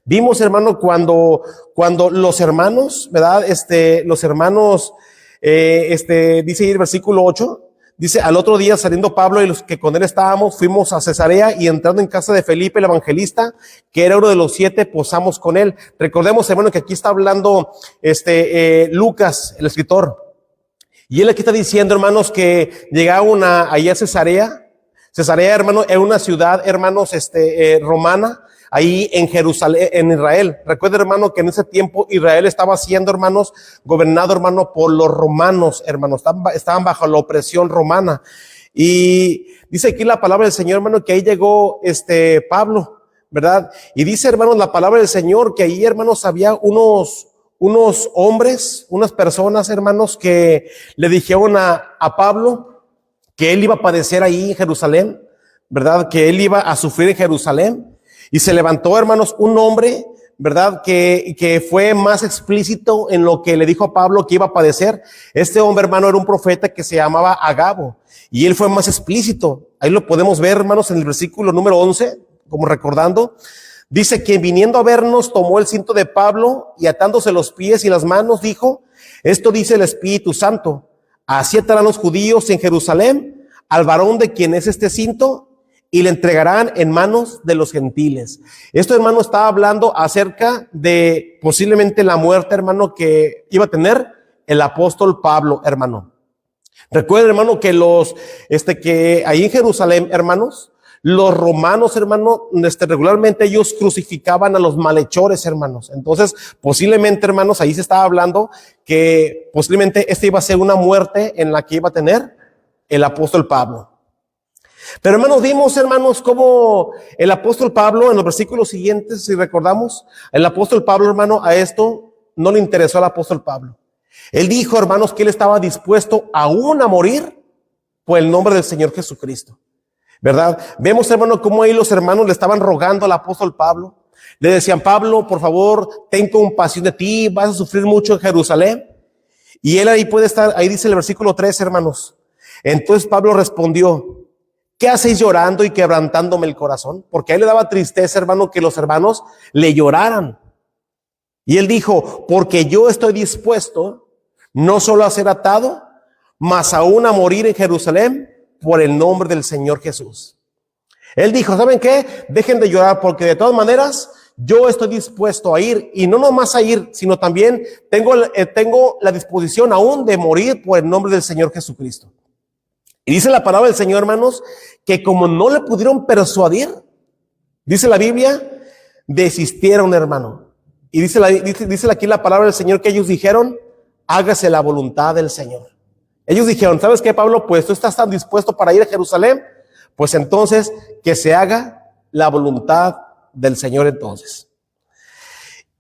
Vimos, hermano, cuando los hermanos, ¿verdad? Los hermanos, dice ahí el versículo 8, dice, al otro día saliendo Pablo y los que con él estábamos, fuimos a Cesarea y entrando en casa de Felipe el evangelista, que era uno de los 7, posamos con él. Recordemos, hermano, que aquí está hablando, Lucas, el escritor. Y él aquí está diciendo, hermanos, que llegaron allá a Cesarea. Cesarea, hermano, es una ciudad, hermanos, romana, ahí en Jerusalén, en Israel. Recuerda, hermano, que en ese tiempo Israel estaba siendo, hermanos, gobernado, hermano, por los romanos, hermanos. Estaban bajo la opresión romana. Y dice aquí la palabra del Señor, hermano, que ahí llegó, Pablo, ¿verdad? Y dice, hermanos, la palabra del Señor, que ahí, hermanos, había unos hombres, unas personas, hermanos, que le dijeron a Pablo que él iba a padecer ahí en Jerusalén, ¿verdad? Que él iba a sufrir en Jerusalén. Y se levantó, hermanos, un hombre, ¿verdad? Que fue más explícito en lo que le dijo a Pablo que iba a padecer. Este hombre, hermano, era un profeta que se llamaba Agabo. Y él fue más explícito. Ahí lo podemos ver, hermanos, en el versículo número 11, como recordando. Dice que viniendo a vernos, tomó el cinto de Pablo y atándose los pies y las manos, dijo, esto dice el Espíritu Santo. Así atarán los judíos en Jerusalén al varón de quien es este cinto y le entregarán en manos de los gentiles. Esto, hermano, estaba hablando acerca de posiblemente la muerte, hermano, que iba a tener el apóstol Pablo, hermano. Recuerden, hermano, que que ahí en Jerusalén, hermanos, los romanos, hermano, regularmente ellos crucificaban a los malhechores, hermanos. Entonces, posiblemente, hermanos, ahí se estaba hablando que posiblemente iba a ser una muerte en la que iba a tener el apóstol Pablo. Pero, hermanos, vimos, hermanos, cómo el apóstol Pablo, en los versículos siguientes, si recordamos, el apóstol Pablo, hermano, a esto no le interesó al apóstol Pablo. Él dijo, hermanos, que él estaba dispuesto aún a morir por el nombre del Señor Jesucristo. ¿Verdad? Vemos, hermano, cómo ahí los hermanos le estaban rogando al apóstol Pablo. Le decían, Pablo, por favor, ten compasión de ti, vas a sufrir mucho en Jerusalén. Y él ahí puede estar, ahí dice el versículo 3, hermanos. Entonces Pablo respondió, ¿qué hacéis llorando y quebrantándome el corazón? Porque a él le daba tristeza, hermano, que los hermanos le lloraran. Y él dijo, porque yo estoy dispuesto no solo a ser atado, mas aún a morir en Jerusalén por el nombre del Señor Jesús. Él dijo, ¿saben qué? Dejen de llorar porque de todas maneras yo estoy dispuesto a ir, y no nomás a ir, sino también tengo la disposición aún de morir por el nombre del Señor Jesucristo. Y dice la palabra del Señor, hermanos, que como no le pudieron persuadir, dice la Biblia, desistieron, hermano. Y dice aquí la palabra del Señor que ellos dijeron, hágase la voluntad del Señor. Ellos dijeron, ¿sabes qué, Pablo? Pues tú estás tan dispuesto para ir a Jerusalén, pues entonces que se haga la voluntad del Señor entonces.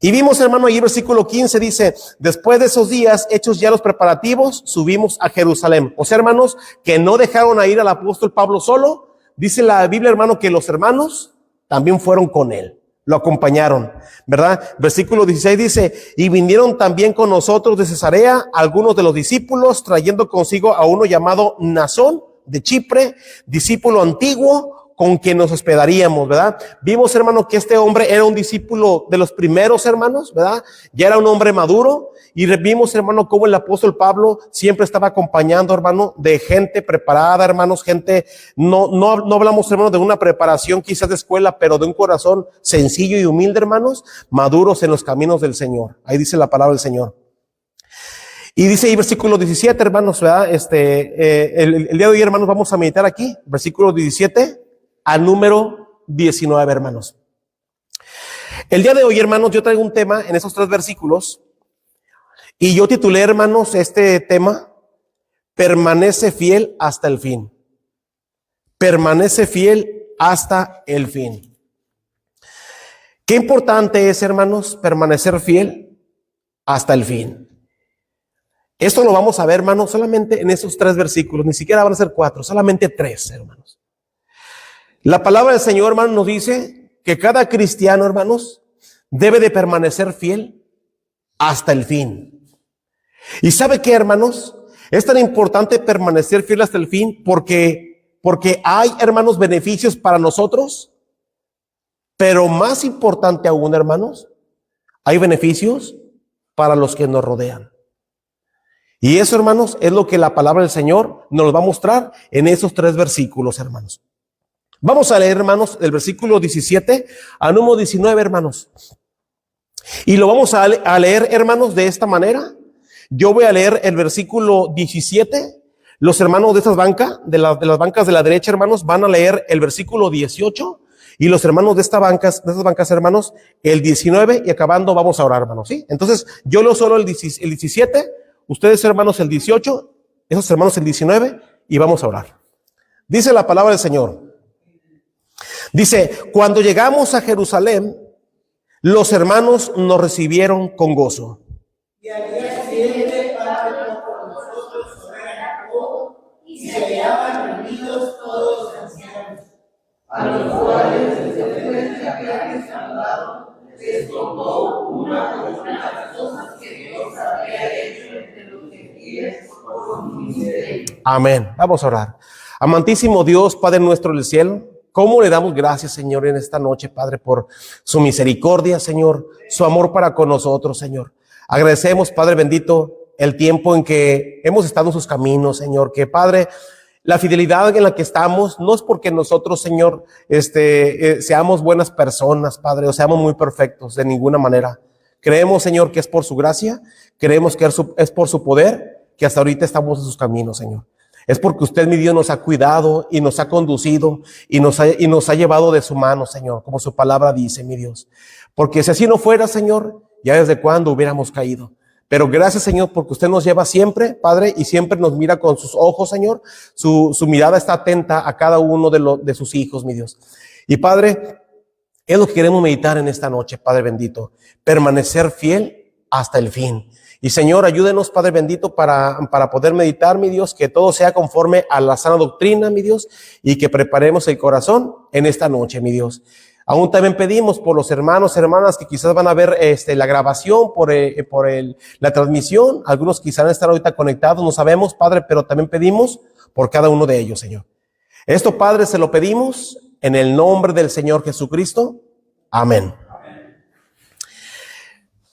Y vimos, hermano, ahí versículo 15 dice, después de esos días, hechos ya los preparativos, subimos a Jerusalén. O sea, hermanos, que no dejaron a ir al apóstol Pablo solo. Dice la Biblia, hermano, que los hermanos también fueron con él. Lo acompañaron, ¿verdad? Versículo 16 dice, y vinieron también con nosotros de Cesarea algunos de los discípulos, trayendo consigo a uno llamado Mnasón de Chipre, discípulo antiguo, con quien nos hospedaríamos, ¿verdad? Vimos, hermano, que este hombre era un discípulo de los primeros, hermanos, ¿verdad? Ya era un hombre maduro, y vimos, hermano, cómo el apóstol Pablo siempre estaba acompañando, hermano, de gente preparada, hermanos, gente, no hablamos, hermano, de una preparación quizás de escuela, pero de un corazón sencillo y humilde, hermanos, maduros en los caminos del Señor. Ahí dice la palabra del Señor. Y dice ahí versículo 17, hermanos, ¿verdad? El día de hoy, hermanos, vamos a meditar aquí, versículo 17 al número 19, hermanos. El día de hoy, hermanos, yo traigo un tema en esos 3 versículos y yo titulé, hermanos, este tema, permanece fiel hasta el fin. Permanece fiel hasta el fin. Qué importante es, hermanos, permanecer fiel hasta el fin. Esto lo vamos a ver, hermanos, solamente en esos 3 versículos, ni siquiera van a ser 4, solamente 3, hermanos. La palabra del Señor, hermanos, nos dice que cada cristiano, hermanos, debe de permanecer fiel hasta el fin. ¿Y sabe qué, hermanos? Es tan importante permanecer fiel hasta el fin porque hay, hermanos, beneficios para nosotros Pero más importante aún, hermanos, hay beneficios para los que nos rodean. Y eso, hermanos, es lo que la palabra del Señor nos va a mostrar en esos 3 versículos, hermanos. Vamos a leer, hermanos, el versículo 17 al número 19, hermanos. Y lo vamos a leer, hermanos, de esta manera. Yo voy a leer el versículo 17. Los hermanos de estas bancas, de las bancas de la derecha, hermanos, van a leer el versículo 18. Y los hermanos de estas bancas, hermanos, el 19, y acabando vamos a orar, hermanos, ¿sí? Entonces, yo leo solo el 17, ustedes, hermanos, el 18, esos hermanos el 19, y vamos a orar. Dice la palabra del Señor. Dice, cuando llegamos a Jerusalén, los hermanos nos recibieron con gozo. Y al día siguiente, Pablo con nosotros sobre Jacob, y se hallaban reunidos todos los ancianos, a los cuales después de haberles hablado, les contó una por una las cosas que Dios había hecho entre los gentiles por su ministerio. Amén. Vamos a orar. Amantísimo Dios, Padre nuestro del cielo, ¿cómo le damos gracias, Señor, en esta noche, Padre, por su misericordia, Señor, su amor para con nosotros, Señor? Agradecemos, Padre bendito, el tiempo en que hemos estado en sus caminos, Señor, que, Padre, la fidelidad en la que estamos no es porque nosotros, Señor, seamos buenas personas, Padre, o seamos muy perfectos de ninguna manera. Creemos, Señor, que es por su gracia, creemos que es por su poder, que hasta ahorita estamos en sus caminos, Señor. Es porque usted, mi Dios, nos ha cuidado y nos ha conducido y nos ha llevado de su mano, Señor, como su palabra dice, mi Dios. Porque si así no fuera, Señor, ya desde cuándo hubiéramos caído. Pero gracias, Señor, porque usted nos lleva siempre, Padre, y siempre nos mira con sus ojos, Señor. Su mirada está atenta a cada uno de sus hijos, mi Dios. Y, Padre, es lo que queremos meditar en esta noche, Padre bendito. Permanecer fiel hasta el fin. Y, Señor, ayúdenos, Padre bendito, para poder meditar, mi Dios, que todo sea conforme a la sana doctrina, mi Dios, y que preparemos el corazón en esta noche, mi Dios. Aún también pedimos por los hermanos, hermanas que quizás van a ver la grabación por la transmisión. Algunos quizás están ahorita conectados, no sabemos, Padre, pero también pedimos por cada uno de ellos, Señor. Esto, Padre, se lo pedimos en el nombre del Señor Jesucristo. Amén.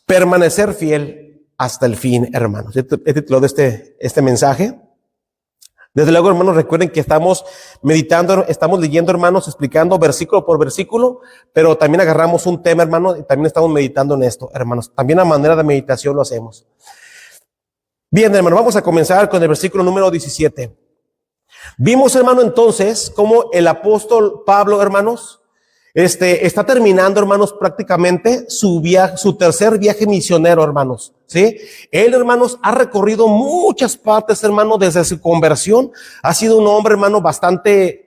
Permanecer fiel hasta el fin, hermanos. Este es el título de este mensaje. Desde luego, hermanos, recuerden que estamos meditando, estamos leyendo, hermanos, explicando versículo por versículo, pero también agarramos un tema, hermanos, y también estamos meditando en esto, hermanos. También a manera de meditación lo hacemos. Bien, hermanos, vamos a comenzar con el versículo número 17. Vimos, hermano, entonces, cómo el apóstol Pablo, hermanos, está terminando, hermanos, prácticamente su tercer viaje misionero, hermanos, ¿sí? Él, hermanos, ha recorrido muchas partes, hermano, desde su conversión. Ha sido un hombre, hermano, bastante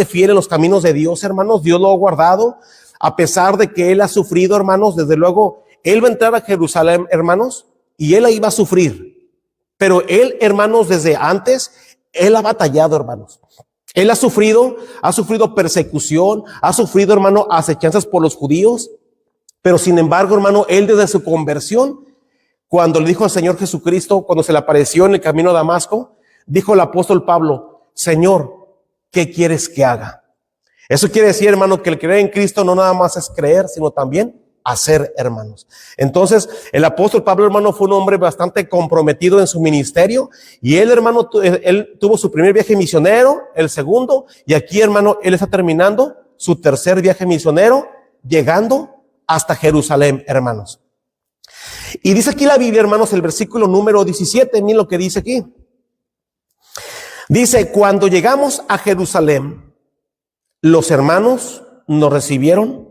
fiel en los caminos de Dios, hermanos. Dios lo ha guardado, a pesar de que él ha sufrido, hermanos. Desde luego, él va a entrar a Jerusalén, hermanos, y él ahí va a sufrir. Pero él, hermanos, desde antes, él ha batallado, hermanos. Él ha sufrido persecución, ha sufrido, hermano, acechanzas por los judíos, pero sin embargo, hermano, él desde su conversión, cuando le dijo al Señor Jesucristo, cuando se le apareció en el camino a Damasco, dijo el apóstol Pablo, Señor, ¿qué quieres que haga? Eso quiere decir, hermano, que el creer en Cristo no nada más es creer, sino también hacer, hermanos. Entonces, el apóstol Pablo, hermano, fue un hombre bastante comprometido en su ministerio, y él, hermano, él tuvo su primer viaje misionero, el segundo, y aquí, hermano, él está terminando su tercer viaje misionero, llegando hasta Jerusalén, hermanos. Y dice aquí la Biblia, hermanos, el versículo número 17, miren lo que dice aquí. Dice, cuando llegamos a Jerusalén, los hermanos nos recibieron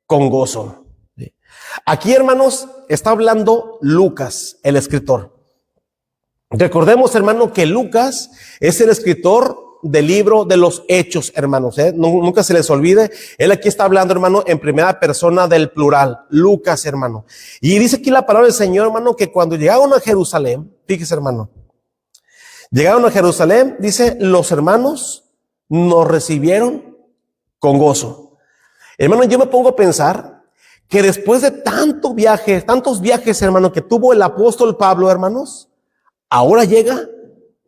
con gozo. Aquí, hermanos, está hablando Lucas, el escritor. Recordemos, hermano, que Lucas es el escritor del libro de los Hechos, hermanos. Nunca se les olvide. Él aquí está hablando, hermano, en primera persona del plural. Lucas, hermano. Y dice aquí la palabra del Señor, hermano, que cuando llegaron a Jerusalén, fíjese, hermano, llegaron a Jerusalén, dice, los hermanos nos recibieron con gozo. Hermano, yo me pongo a pensar que después de tantos viajes, hermano, que tuvo el apóstol Pablo, hermanos, ahora llega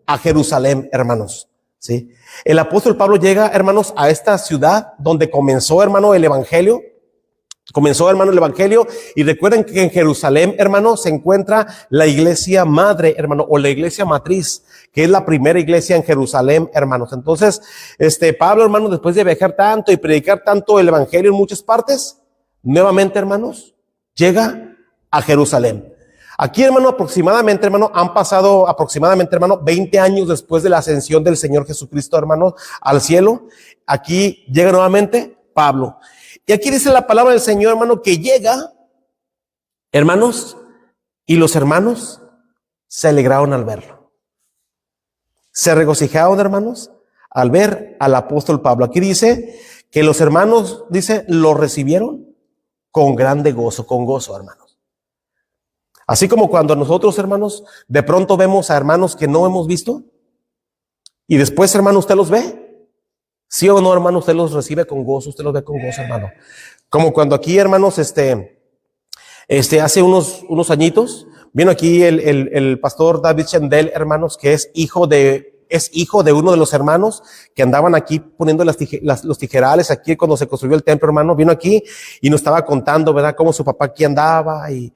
a Jerusalén, hermanos, ¿sí? El apóstol Pablo llega, hermanos, a esta ciudad donde comenzó, hermano, el evangelio. Comenzó, hermano, el evangelio, y recuerden que en Jerusalén, hermano, se encuentra la iglesia madre, hermano, o la iglesia matriz, que es la primera iglesia en Jerusalén, hermanos. Entonces, Pablo, hermano, después de viajar tanto y predicar tanto el evangelio en muchas partes, nuevamente, hermanos, llega a Jerusalén. Aquí, hermano, aproximadamente, hermano, han pasado aproximadamente, hermano, 20 años después de la ascensión del Señor Jesucristo, hermano, al cielo. Aquí llega nuevamente Pablo. Y aquí dice la palabra del Señor, hermano, que llega, hermanos, y los hermanos se alegraron al verlo. Se regocijaron, hermanos, al ver al apóstol Pablo. Aquí dice que los hermanos, dice, lo recibieron con grande gozo, con gozo, hermanos. Así como cuando nosotros, hermanos, de pronto vemos a hermanos que no hemos visto, y después, hermano, usted los ve. ¿Sí o no, hermano? Usted los recibe con gozo, usted los ve con gozo, hermano. Como cuando aquí, hermanos, hace unos añitos, vino aquí el pastor David Chandel, hermanos, que es hijo de uno de los hermanos que andaban aquí poniendo los tijerales aquí cuando se construyó el templo, hermano. Vino aquí y nos estaba contando, ¿verdad?, cómo su papá aquí andaba y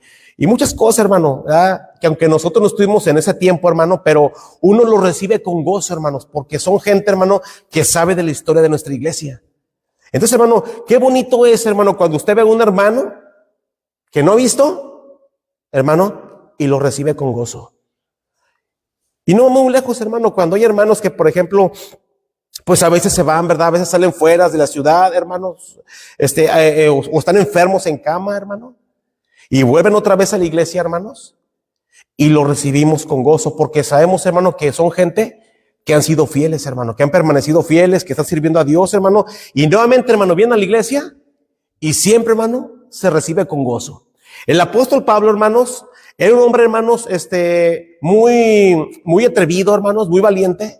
muchas cosas, hermano, ¿verdad? Que aunque nosotros no estuvimos en ese tiempo, hermano, pero uno lo recibe con gozo, hermanos, porque son gente, hermano, que sabe de la historia de nuestra iglesia. Entonces, hermano, qué bonito es, hermano, cuando usted ve a un hermano que no ha visto, hermano, y lo recibe con gozo. Y no muy lejos, hermano, cuando hay hermanos que, por ejemplo, pues a veces se van, ¿verdad? A veces salen fuera de la ciudad, hermanos, o están enfermos en cama, hermano, y vuelven otra vez a la iglesia, hermanos, y lo recibimos con gozo, porque sabemos, hermano, que son gente que han sido fieles, hermano, que han permanecido fieles, que están sirviendo a Dios, hermano, y nuevamente, hermano, vienen a la iglesia y siempre, hermano, se recibe con gozo. El apóstol Pablo, hermanos, era un hombre, hermanos, muy atrevido, hermanos, muy valiente.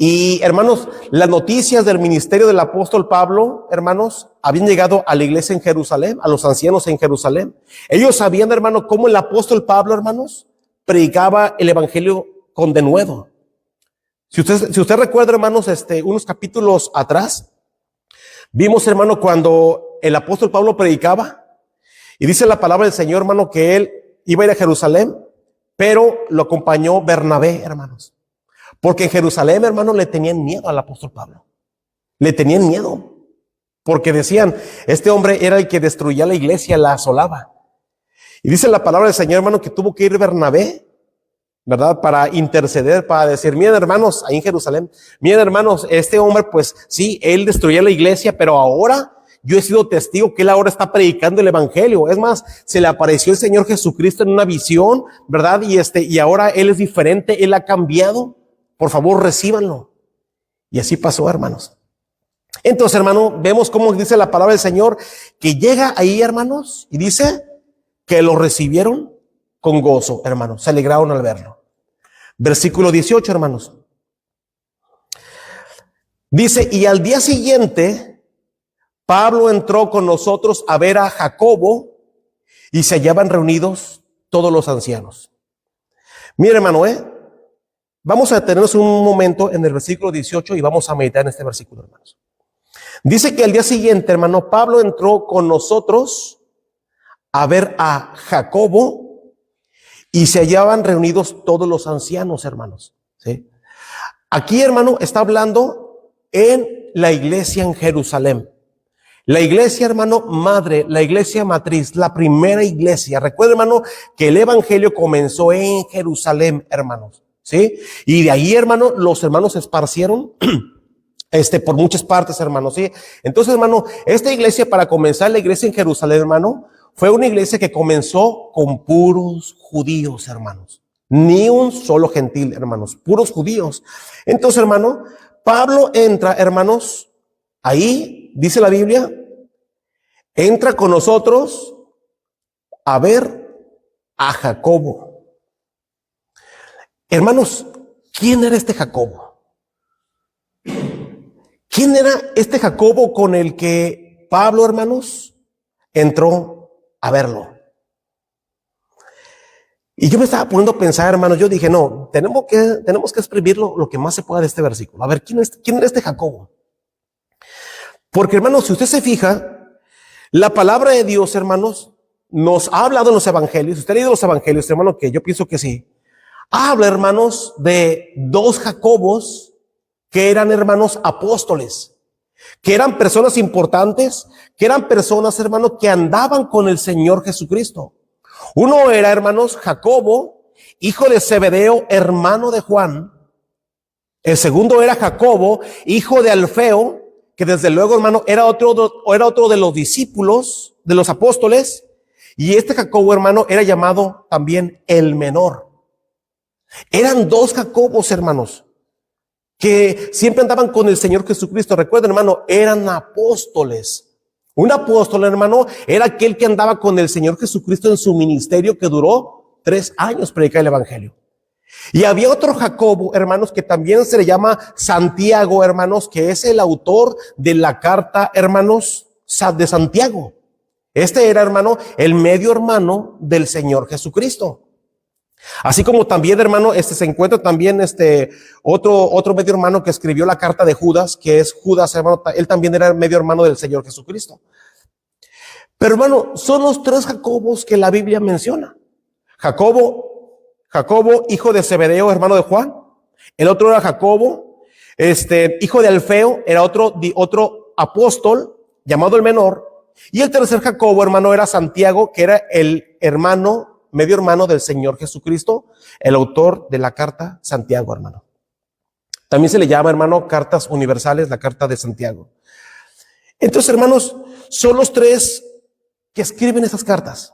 Y, hermanos, las noticias del ministerio del apóstol Pablo, hermanos, habían llegado a la iglesia en Jerusalén, a los ancianos en Jerusalén. Ellos sabían, hermano, cómo el apóstol Pablo, hermanos, predicaba el evangelio con denuedo. Si usted recuerda, hermanos, unos capítulos atrás, vimos, hermano, cuando el apóstol Pablo predicaba, y dice la palabra del Señor, hermano, que él iba a ir a Jerusalén, pero lo acompañó Bernabé, hermanos. Porque en Jerusalén, hermano, le tenían miedo al apóstol Pablo. Le tenían miedo. Porque decían, este hombre era el que destruía la iglesia, la asolaba. Y dice la palabra del Señor, hermano, que tuvo que ir Bernabé, ¿verdad? Para interceder, para decir, miren, hermanos, ahí en Jerusalén, miren, hermanos, este hombre, pues sí, él destruía la iglesia, pero ahora yo he sido testigo que él ahora está predicando el evangelio. Es más, se le apareció el Señor Jesucristo en una visión, ¿verdad? Y ahora él es diferente, él ha cambiado. Por favor, recíbanlo. Y así pasó, hermanos. Entonces, hermano, vemos cómo dice la palabra del Señor, que llega ahí, hermanos, y dice que lo recibieron con gozo, hermanos. Se alegraron al verlo. Versículo 18, hermanos. Dice, y al día siguiente, Pablo entró con nosotros a ver a Jacobo y se hallaban reunidos todos los ancianos. Mire, hermano, vamos a detenernos un momento en el versículo 18 y vamos a meditar en este versículo, hermanos. Dice que al día siguiente, hermano, Pablo entró con nosotros a ver a Jacobo y se hallaban reunidos todos los ancianos, hermanos. ¿Sí? Aquí, hermano, está hablando en la iglesia en Jerusalén. La iglesia, hermano, madre, la iglesia matriz, la primera iglesia. Recuerda, hermano, que el evangelio comenzó en Jerusalén, hermanos. ¿Sí? Y de ahí, hermano, los hermanos se esparcieron por muchas partes, hermano. ¿Sí? Entonces, hermano, esta iglesia, para comenzar la iglesia en Jerusalén, hermano, fue una iglesia que comenzó con puros judíos, hermanos. Ni un solo gentil, hermanos, puros judíos. Entonces, hermano, Pablo entra, hermanos, ahí, dice la Biblia, entra con nosotros a ver a Jacobo. Hermanos, ¿quién era este Jacobo? ¿Quién era este Jacobo con el que Pablo, hermanos, entró a verlo? Y yo me estaba poniendo a pensar, hermanos, yo dije, no, tenemos que escribir lo que más se pueda de este versículo. A ver, ¿quién era este Jacobo? Porque, hermanos, si usted se fija, La palabra de Dios, hermanos, nos ha hablado en los evangelios. ¿Usted ha leído los evangelios, hermano? Que yo pienso que sí. Habla, hermanos, de dos Jacobos que eran hermanos apóstoles, que eran personas importantes, que eran personas, hermanos, que andaban con el Señor Jesucristo. Uno era, hermanos, Jacobo, hijo de Zebedeo, hermano de Juan. El segundo era Jacobo, hijo de Alfeo, que desde luego, hermano, era otro de los discípulos de los apóstoles. Y este Jacobo, hermano, era llamado también el menor. Eran dos Jacobos, hermanos, que siempre andaban con el Señor Jesucristo. Recuerden, hermano, eran apóstoles. Un apóstol, hermano, era aquel que andaba con el Señor Jesucristo en su ministerio, que duró 3 años predicar el evangelio. Y había otro Jacobo, hermanos, que también se le llama Santiago, hermanos, que es el autor de la carta, hermanos, de Santiago. Este era, hermano, el medio hermano del Señor Jesucristo. Así como también, hermano, se encuentra también otro medio hermano que escribió la carta de Judas, que es Judas, hermano, él también era el medio hermano del Señor Jesucristo. Pero, hermano, son los 3 Jacobos que la Biblia menciona. Jacobo, hijo de Zebedeo, hermano de Juan. El otro era Jacobo, hijo de Alfeo, era otro apóstol llamado el menor. Y el tercer Jacobo, hermano, era Santiago, que era el medio hermano del Señor Jesucristo, el autor de la carta Santiago, hermano. También se le llama, hermano, cartas universales, la carta de Santiago. Entonces, hermanos, son los 3 que escriben esas cartas.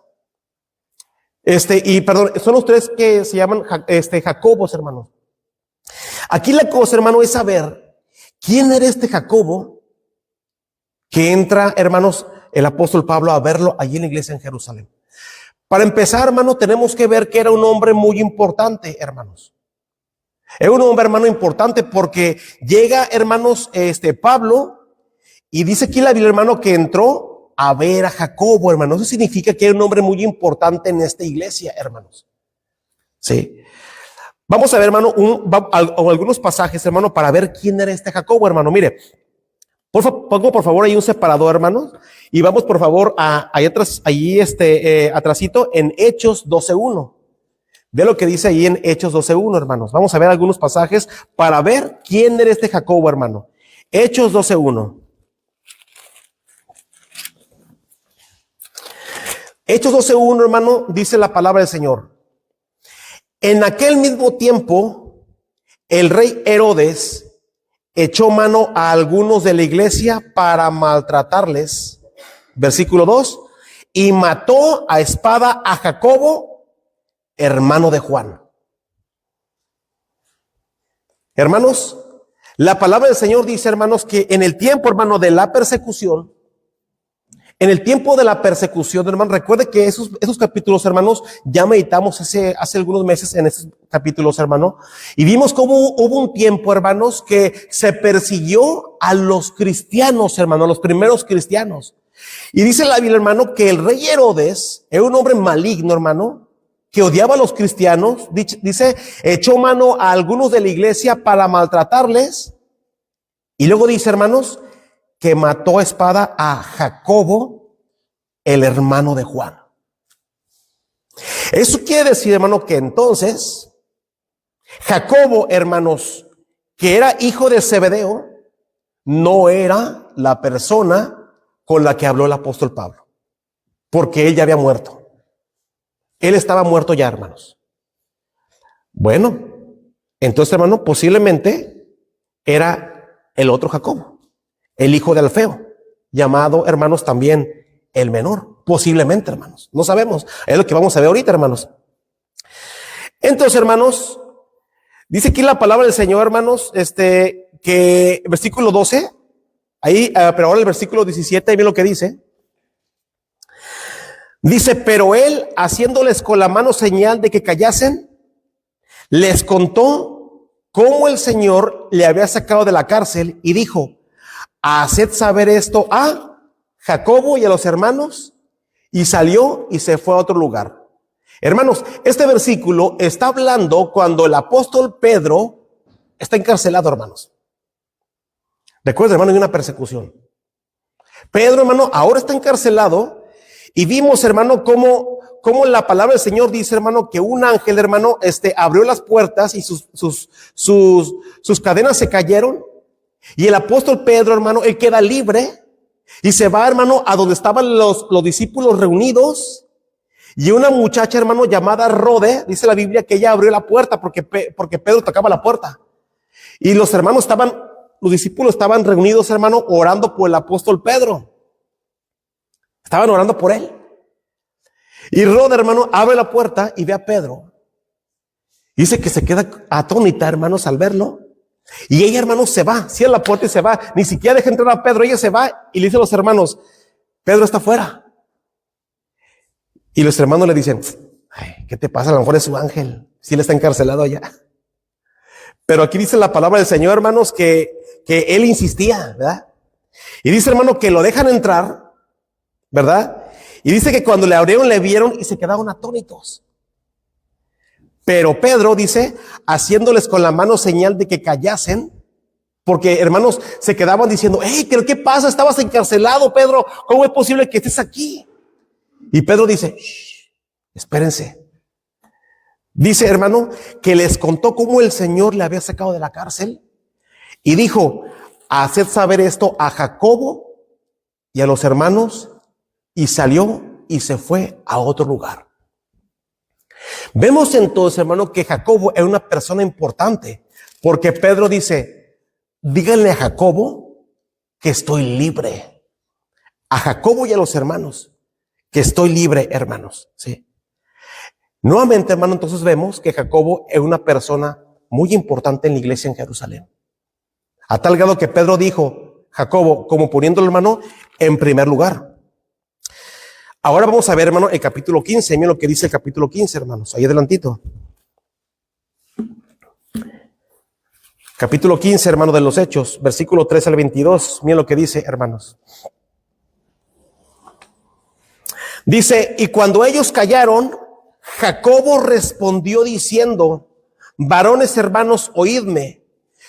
Son los 3 que se llaman Jacobos, hermanos. Aquí la cosa, hermano, es saber quién era este Jacobo que entra, hermanos, el apóstol Pablo a verlo allí en la iglesia en Jerusalén. Para empezar, hermano, tenemos que ver que era un hombre muy importante, hermanos. Era un hombre, hermano, importante porque llega, hermanos, Pablo, y dice aquí la Biblia, hermano, que entró a ver a Jacobo, hermano. Eso significa que era un hombre muy importante en esta iglesia, hermanos. Sí. Vamos a ver, hermano, algunos pasajes, hermano, para ver quién era este Jacobo, hermano. Mire, pongo por favor ahí un separador, hermanos, y vamos por favor ahí atrás, atrásito en Hechos 12:1. Ve lo que dice ahí en Hechos 12:1, hermanos. Vamos a ver algunos pasajes para ver quién era este Jacobo, hermano. Hechos 12:1. Hechos 12:1, hermano, dice la palabra del Señor. En aquel mismo tiempo, el rey Herodes echó mano a algunos de la iglesia para maltratarles. Versículo 2. Y mató a espada a Jacobo, hermano de Juan. Hermanos, la palabra del Señor dice, hermanos, que en el tiempo, hermano, de la persecución, hermano, recuerde que esos capítulos, hermanos, ya meditamos hace algunos meses en esos capítulos, hermano, y vimos cómo hubo un tiempo, hermanos, que se persiguió a los cristianos, hermano, a los primeros cristianos. Y dice la Biblia, hermano, que el rey Herodes era un hombre maligno, hermano, que odiaba a los cristianos. Dice, echó mano a algunos de la iglesia para maltratarles. Y luego dice, hermanos, que mató a espada a Jacobo, el hermano de Juan. Eso quiere decir, hermano, que entonces Jacobo, hermanos, que era hijo de Zebedeo, no era la persona con la que habló el apóstol Pablo, porque él ya había muerto. Él estaba muerto ya, hermanos. Bueno, entonces, hermano, posiblemente era el otro Jacobo, el hijo de Alfeo, llamado, hermanos, también el menor. Posiblemente, hermanos. No sabemos. Es lo que vamos a ver ahorita, hermanos. Entonces, hermanos, dice aquí la palabra del Señor, hermanos, que versículo 12, ahí, pero ahora el versículo 17, ahí ve lo que dice. Dice, pero él, haciéndoles con la mano señal de que callasen, les contó cómo el Señor le había sacado de la cárcel y dijo, haced saber esto a Jacobo y a los hermanos, y salió y se fue a otro lugar. Hermanos, este versículo está hablando cuando el apóstol Pedro está encarcelado, hermanos. Recuerden, hermano, hay una persecución. Pedro, hermano, ahora está encarcelado y vimos, hermano, cómo la palabra del Señor dice, hermano, que un ángel, hermano, abrió las puertas y sus cadenas se cayeron. Y el apóstol Pedro, hermano, él queda libre y se va, hermano, a donde estaban los discípulos reunidos. Y una muchacha, hermano, llamada Rode, dice la Biblia que ella abrió la puerta porque Pedro tocaba la puerta. Y los discípulos estaban reunidos, hermano, orando por el apóstol Pedro. Estaban orando por él. Y Rode, hermano, abre la puerta y ve a Pedro. Dice que se queda atónita, hermanos, al verlo. Y ella, hermanos, se va, cierra la puerta y se va. Ni siquiera deja entrar a Pedro, ella se va y le dice a los hermanos, Pedro está afuera. Y los hermanos le dicen, ay, ¿qué te pasa? A lo mejor es su ángel, si él está encarcelado allá. Pero aquí dice la palabra del Señor, hermanos, que él insistía, ¿verdad? Y dice, hermano, que lo dejan entrar, ¿verdad? Y dice que cuando le abrieron, le vieron y se quedaron atónitos. Pero Pedro dice, haciéndoles con la mano señal de que callasen, porque hermanos se quedaban diciendo, hey, ¿pero qué pasa? Estabas encarcelado, Pedro, ¿cómo es posible que estés aquí? Y Pedro dice, espérense. Dice, hermano, que les contó cómo el Señor le había sacado de la cárcel y dijo, haced saber esto a Jacobo y a los hermanos, y salió y se fue a otro lugar. Vemos entonces, hermano, que Jacobo era una persona importante, porque Pedro dice, díganle a Jacobo que estoy libre. A Jacobo y a los hermanos, que estoy libre, hermanos. ¿Sí? Nuevamente, hermano, entonces vemos que Jacobo es una persona muy importante en la iglesia en Jerusalén. A tal grado que Pedro dijo, Jacobo, como poniéndolo, hermano, en primer lugar. Ahora vamos a ver, hermano, el capítulo 15. Miren lo que dice el capítulo 15, hermanos. Ahí adelantito. Capítulo 15, hermano, de los Hechos. Versículo 13 al 22. Miren lo que dice, hermanos. Dice, y cuando ellos callaron, Jacobo respondió diciendo, varones hermanos, oídme.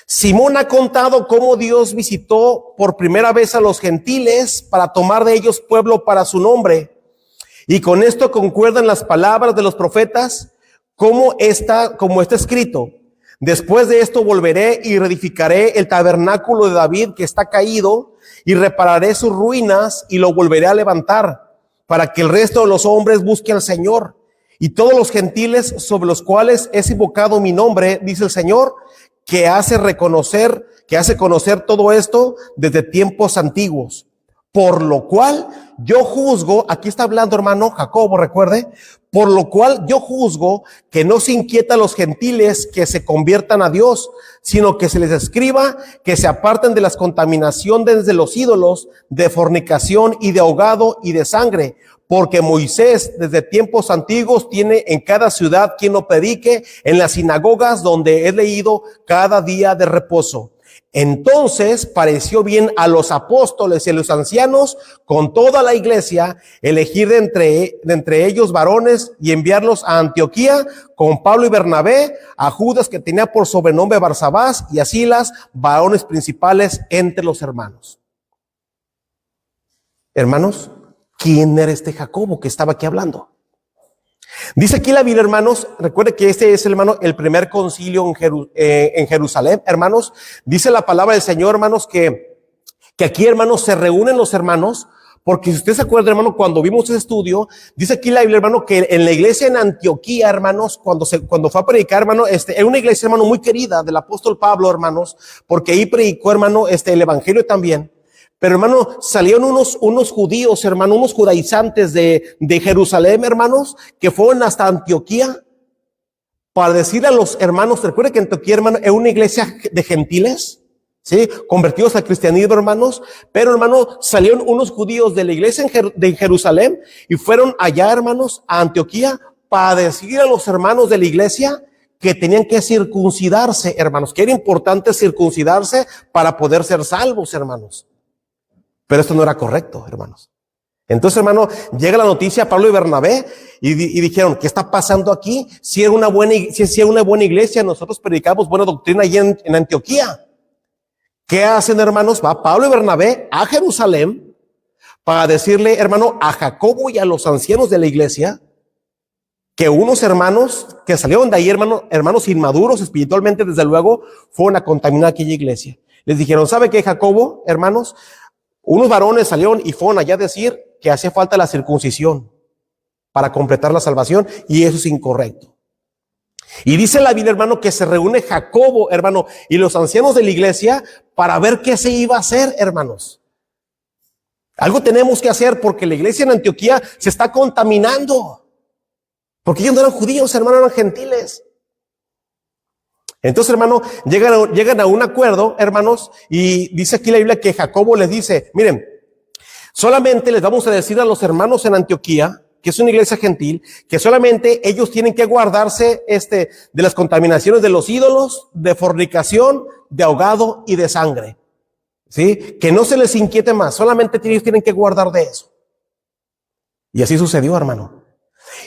Simón ha contado cómo Dios visitó por primera vez a los gentiles para tomar de ellos pueblo para su nombre. Y con esto concuerdan las palabras de los profetas, como está escrito. Después de esto volveré y reedificaré el tabernáculo de David que está caído y repararé sus ruinas y lo volveré a levantar para que el resto de los hombres busque al Señor. Y todos los gentiles sobre los cuales es invocado mi nombre, dice el Señor, que hace conocer todo esto desde tiempos antiguos. Por lo cual yo juzgo, aquí está hablando, hermano, Jacobo, recuerde, por lo cual yo juzgo que no se inquieta a los gentiles que se conviertan a Dios, sino que se les escriba que se aparten de las contaminaciones de los ídolos, de fornicación y de ahogado y de sangre, porque Moisés desde tiempos antiguos tiene en cada ciudad quien lo predique en las sinagogas donde es leído cada día de reposo. Entonces pareció bien a los apóstoles y a los ancianos con toda la iglesia elegir de entre ellos varones y enviarlos a Antioquía con Pablo y Bernabé, a Judas que tenía por sobrenombre Barsabás y a Silas, varones principales entre los hermanos. Hermanos, ¿quién era este Jacobo que estaba aquí hablando? Dice aquí la Biblia, hermanos, recuerde que este es, hermano, el primer concilio en Jerusalén, hermanos. Dice la palabra del Señor, hermanos, que aquí, hermanos, se reúnen los hermanos, porque si usted se acuerda, hermano, cuando vimos ese estudio, dice aquí la Biblia, hermano, que en la iglesia en Antioquía, hermanos, cuando fue a predicar, hermano, era una iglesia, hermano, muy querida del apóstol Pablo, hermanos, porque ahí predicó, hermano, el evangelio también. Pero, hermano, salieron unos judíos, hermano, unos judaizantes de Jerusalén, hermanos, que fueron hasta Antioquía para decirle a los hermanos, recuerden que Antioquía, hermano, es una iglesia de gentiles, ¿sí? Convertidos al cristianismo, hermanos. Pero, hermano, salieron unos judíos de la iglesia de Jerusalén y fueron allá, hermanos, a Antioquía para decirle a los hermanos de la iglesia que tenían que circuncidarse, hermanos, que era importante circuncidarse para poder ser salvos, hermanos. Pero esto no era correcto, hermanos. Entonces, hermano, llega la noticia a Pablo y Bernabé y dijeron, ¿qué está pasando aquí? Si era una buena iglesia, nosotros predicamos buena doctrina allí en Antioquía. ¿Qué hacen, hermanos? Va Pablo y Bernabé a Jerusalén para decirle, hermano, a Jacobo y a los ancianos de la iglesia, que unos hermanos que salieron de ahí, hermanos inmaduros espiritualmente, desde luego, fueron a contaminar aquella iglesia. Les dijeron, ¿sabe qué, Jacobo, hermanos? Unos varones salieron y fueron allá a decir que hacía falta la circuncisión para completar la salvación, y eso es incorrecto. Y dice la Biblia, hermano, que se reúne Jacobo, hermano, y los ancianos de la iglesia para ver qué se iba a hacer, hermanos. Algo tenemos que hacer porque la iglesia en Antioquía se está contaminando. Porque ellos no eran judíos, hermano, eran gentiles. Entonces, hermano, llegan a un acuerdo, hermanos, y dice aquí la Biblia que Jacobo les dice, miren, solamente les vamos a decir a los hermanos en Antioquía, que es una iglesia gentil, que solamente ellos tienen que guardarse de las contaminaciones de los ídolos, de fornicación, de ahogado y de sangre. ¿Sí? Que no se les inquiete más, solamente ellos tienen que guardar de eso. Y así sucedió, hermano.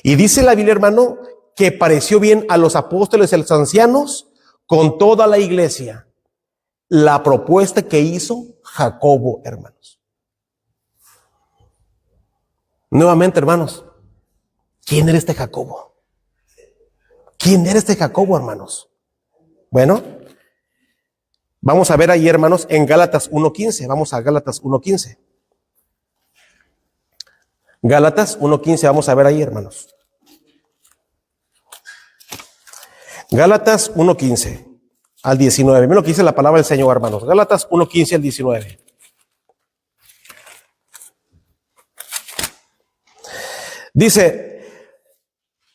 Y dice la Biblia, hermano, que pareció bien a los apóstoles y a los ancianos con toda la iglesia la propuesta que hizo Jacobo, hermanos. Nuevamente, hermanos, ¿quién era este Jacobo? ¿Quién era este Jacobo, hermanos? Bueno, vamos a ver ahí, hermanos, en Gálatas 1:15. Vamos a Gálatas 1:15. Gálatas 1:15, vamos a ver ahí, hermanos. Gálatas 1:15 al 19. Miren lo que dice la palabra del Señor, hermanos. Gálatas 1:15 al 19. Dice,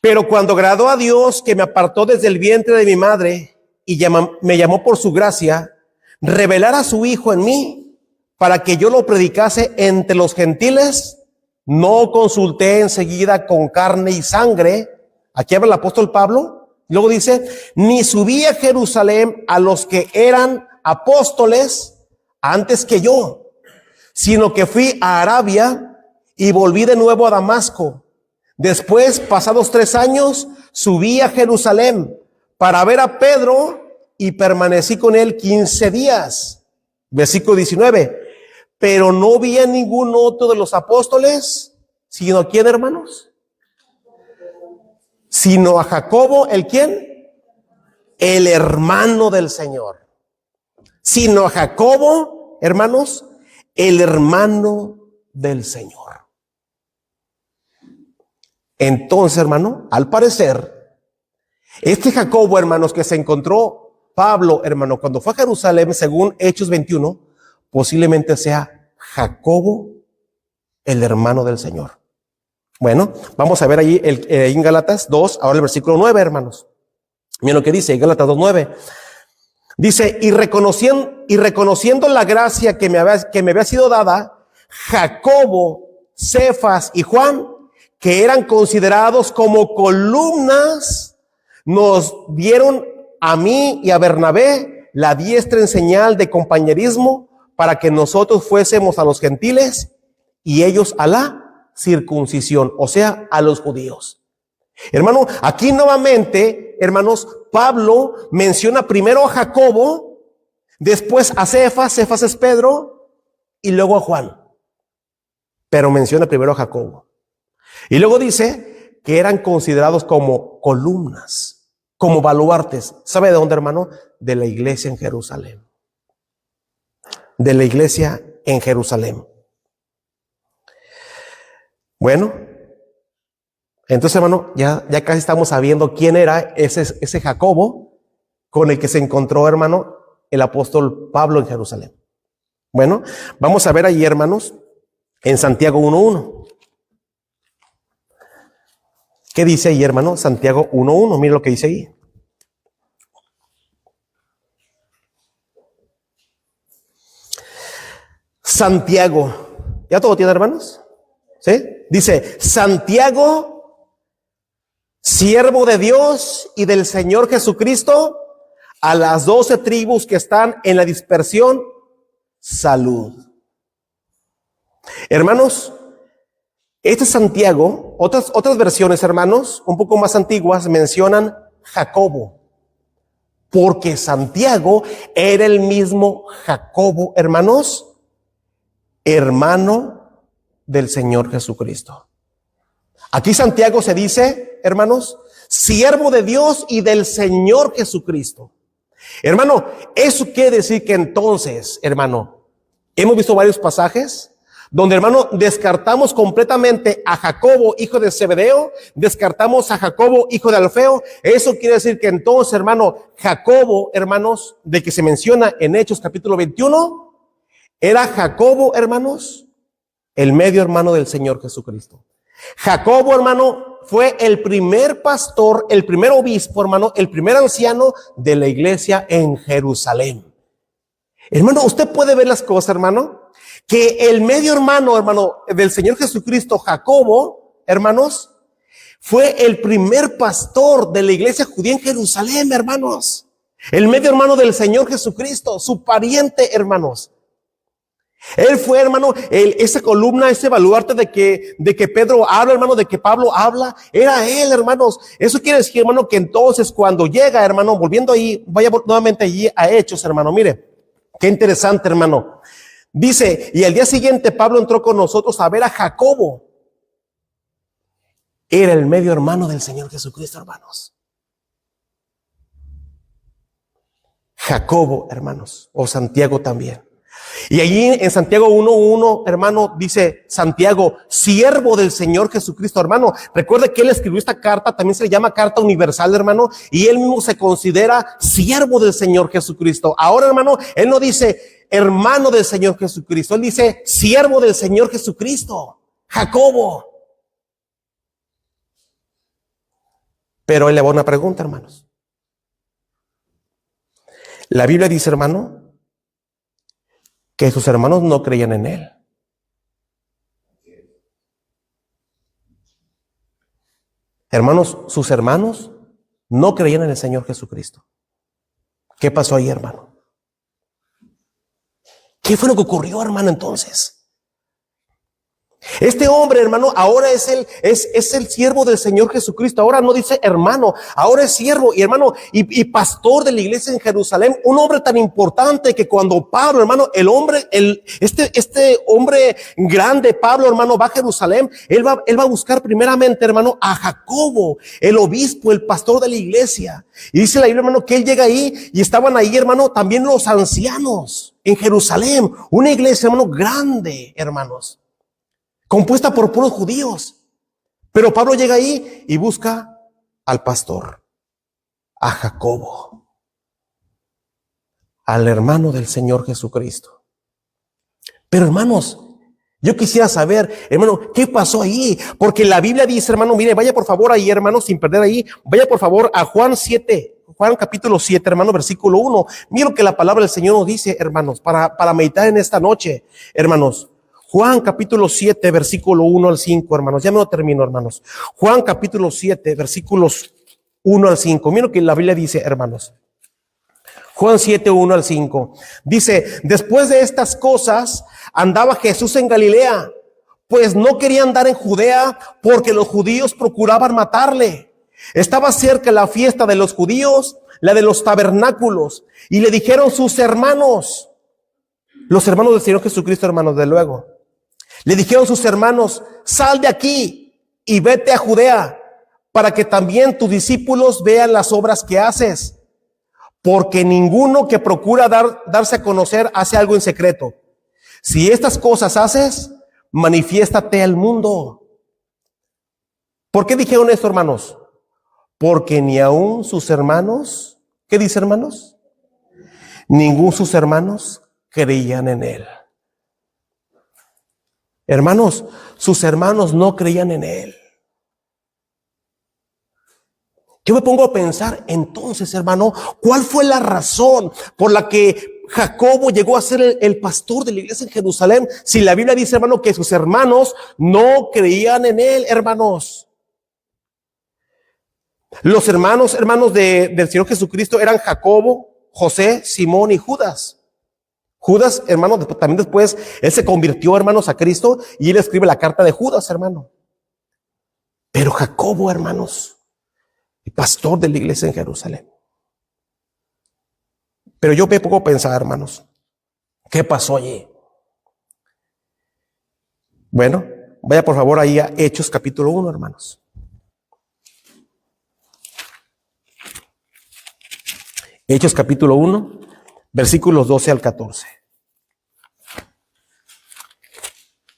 pero cuando agradó a Dios que me apartó desde el vientre de mi madre y me llamó por su gracia, revelar a su Hijo en mí para que yo lo predicase entre los gentiles, no consulté enseguida con carne y sangre. Aquí habla el apóstol Pablo. Luego dice, ni subí a Jerusalén a los que eran apóstoles antes que yo, sino que fui a Arabia y volví de nuevo a Damasco. Después, pasados 3 años, subí a Jerusalén para ver a Pedro y permanecí con él 15 días. Versículo 19. Pero no vi a ningún otro de los apóstoles, sino a quién, hermanos, sino a Jacobo, ¿el quién? El hermano del Señor. Sino a Jacobo, hermanos, el hermano del Señor. Entonces, hermano, al parecer, este Jacobo, hermanos, que se encontró Pablo, hermano, cuando fue a Jerusalén, según Hechos 21, posiblemente sea Jacobo, el hermano del Señor. Bueno, vamos a ver allí en Gálatas 2, ahora el versículo 9, hermanos. Miren lo que dice, Gálatas 2:9. Dice, y reconociendo la gracia que me había sido dada, Jacobo, Cefas y Juan, que eran considerados como columnas, nos dieron a mí y a Bernabé la diestra en señal de compañerismo para que nosotros fuésemos a los gentiles y ellos a la circuncisión, o sea, a los judíos. Hermano, aquí nuevamente, hermanos, Pablo menciona primero a Jacobo, después a Cefas es Pedro, y luego a Juan. Pero menciona primero a Jacobo. Y luego dice que eran considerados como columnas, como baluartes. ¿Sabe de dónde, hermano? De la iglesia en Jerusalén. De la iglesia en Jerusalén. Bueno, entonces, hermano, ya casi estamos sabiendo quién era ese Jacobo con el que se encontró, hermano, el apóstol Pablo en Jerusalén. Bueno, vamos a ver ahí, hermanos, en Santiago 1:1. ¿Qué dice ahí, hermano? Santiago 1:1. Mira lo que dice ahí. Santiago. ¿Ya todo tiene, hermanos? ¿Sí? Dice, Santiago, siervo de Dios y del Señor Jesucristo, a las 12 tribus que están en la dispersión, salud. Hermanos, este Santiago, otras versiones, hermanos, un poco más antiguas, mencionan Jacobo, porque Santiago era el mismo Jacobo, hermanos, hermano del Señor Jesucristo. Aquí Santiago se dice, hermanos, siervo de Dios y del Señor Jesucristo. Hermano, eso quiere decir que entonces, hermano, hemos visto varios pasajes donde, hermano, descartamos completamente a Jacobo, hijo de Zebedeo, descartamos a Jacobo, hijo de Alfeo. Eso quiere decir que entonces, hermano, Jacobo, hermanos, de que se menciona en Hechos capítulo 21, era Jacobo, hermanos, el medio hermano del Señor Jesucristo. Jacobo, hermano, fue el primer pastor, el primer obispo, hermano, el primer anciano de la iglesia en Jerusalén. Hermano, usted puede ver las cosas, hermano, que el medio hermano, hermano, del Señor Jesucristo, Jacobo, hermanos, fue el primer pastor de la iglesia judía en Jerusalén, hermanos. El medio hermano del Señor Jesucristo, su pariente, hermanos. Él fue, hermano, esa columna, ese baluarte de que Pedro habla, hermano, de que Pablo habla, era él, hermanos. Eso quiere decir, hermano, que entonces cuando llega, hermano, volviendo ahí, vaya nuevamente allí a Hechos, hermano, mire, qué interesante, hermano. Dice, y al día siguiente Pablo entró con nosotros a ver a Jacobo. Era el medio hermano del Señor Jesucristo, hermanos. Jacobo, hermanos, o Santiago también. Y allí en Santiago 1:1, hermano, dice Santiago, siervo del Señor Jesucristo, hermano. Recuerde que él escribió esta carta, también se le llama carta universal, hermano, y él mismo se considera siervo del Señor Jesucristo. Ahora, hermano, él no dice hermano del Señor Jesucristo, él dice siervo del Señor Jesucristo, Jacobo. Pero él le va a una pregunta, hermanos. La Biblia dice, hermano, que sus hermanos no creían en él. Hermanos, sus hermanos no creían en el Señor Jesucristo. ¿Qué pasó ahí, hermano? ¿Qué fue lo que ocurrió, hermano, entonces? Este hombre, hermano, ahora es el siervo del Señor Jesucristo. Ahora no dice hermano, ahora es siervo y hermano y pastor de la iglesia en Jerusalén. Un hombre tan importante que cuando Pablo, hermano, este hombre grande, Pablo, hermano, va a Jerusalén, él va a buscar primeramente, hermano, a Jacobo, el obispo, el pastor de la iglesia. Y dice la Biblia, hermano, que él llega ahí y estaban ahí, hermano, también los ancianos en Jerusalén. Una iglesia, hermano, grande, hermanos, compuesta por puros judíos. Pero Pablo llega ahí y busca al pastor, a Jacobo, al hermano del Señor Jesucristo. Pero hermanos, yo quisiera saber, hermano, ¿qué pasó ahí? Porque la Biblia dice, hermano, mire, vaya por favor ahí, hermano, sin perder ahí, vaya por favor a Juan capítulo 7, hermano, versículo 1. Mira lo que la palabra del Señor nos dice, hermanos, para meditar en esta noche, hermanos. Juan capítulo 7, versículo 1 al 5, hermanos. Ya me lo termino, hermanos. Juan capítulo 7, versículos 1 al 5. Mira lo que la Biblia dice, hermanos. Juan 7, 1 al 5. Dice, después de estas cosas, andaba Jesús en Galilea, pues no quería andar en Judea, porque los judíos procuraban matarle. Estaba cerca la fiesta de los judíos, la de los tabernáculos, y le dijeron sus hermanos, los hermanos del Señor Jesucristo, hermanos, de luego. Le dijeron sus hermanos, sal de aquí y vete a Judea, para que también tus discípulos vean las obras que haces. Porque ninguno que procura darse a conocer hace algo en secreto. Si estas cosas haces, manifiéstate al mundo. ¿Por qué dijeron esto, hermanos? Porque ni aun sus hermanos, ¿qué dice, hermanos? Ningún sus hermanos creían en él. Hermanos, sus hermanos no creían en él. Yo me pongo a pensar entonces, hermano, ¿cuál fue la razón por la que Jacobo llegó a ser el pastor de la iglesia en Jerusalén? Si la Biblia dice, hermano, que sus hermanos no creían en él, hermanos. Los hermanos del Señor Jesucristo eran Jacobo, José, Simón y Judas. Judas, hermano, también después él se convirtió, hermanos, a Cristo y él escribe la carta de Judas, hermano. Pero Jacobo, hermanos, el pastor de la iglesia en Jerusalén. Pero yo me pongo a pensar, hermanos, ¿qué pasó allí? Bueno, Vaya por favor ahí a Hechos capítulo 1, hermanos. Hechos capítulo 1, versículos 12 al 14.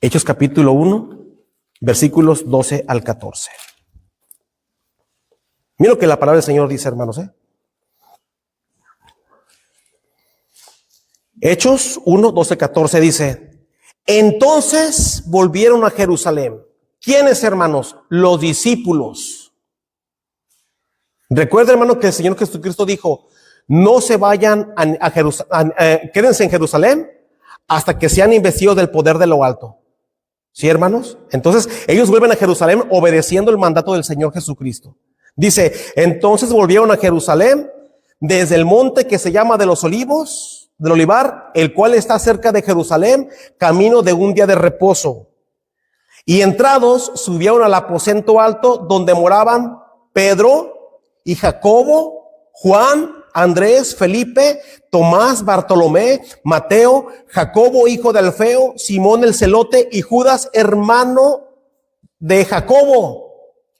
Hechos capítulo 1, versículos 12 al 14. Mira lo que la palabra del Señor dice, hermanos. Hechos 1, 12, 14 dice: entonces volvieron a Jerusalén. ¿Quiénes, hermanos? Los discípulos. Recuerda, hermano, que el Señor Jesucristo dijo: no se vayan a Jerusalén, quédense en Jerusalén hasta que sean investidos del poder de lo alto. ¿Sí, hermanos? Entonces ellos vuelven a Jerusalén obedeciendo el mandato del Señor Jesucristo. Dice: entonces volvieron a Jerusalén desde el monte que se llama de los Olivos, del Olivar, el cual está cerca de Jerusalén, camino de un día de reposo. Y entrados subieron al aposento alto donde moraban Pedro y Jacobo, Juan, Andrés, Felipe, Tomás, Bartolomé, Mateo, Jacobo, hijo de Alfeo, Simón el celote y Judas, hermano de Jacobo.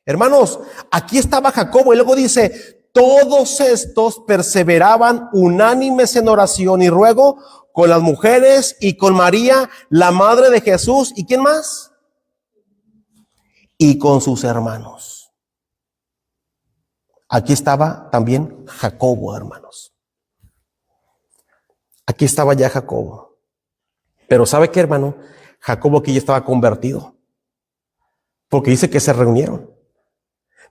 Hermanos, aquí estaba Jacobo y luego dice: todos estos perseveraban unánimes en oración y ruego con las mujeres y con María, la madre de Jesús. ¿Y quién más? Y con sus hermanos. Aquí estaba también Jacobo, hermanos. Aquí estaba ya Jacobo. Pero ¿sabe qué, hermano? Jacobo aquí ya estaba convertido, porque dice que se reunieron.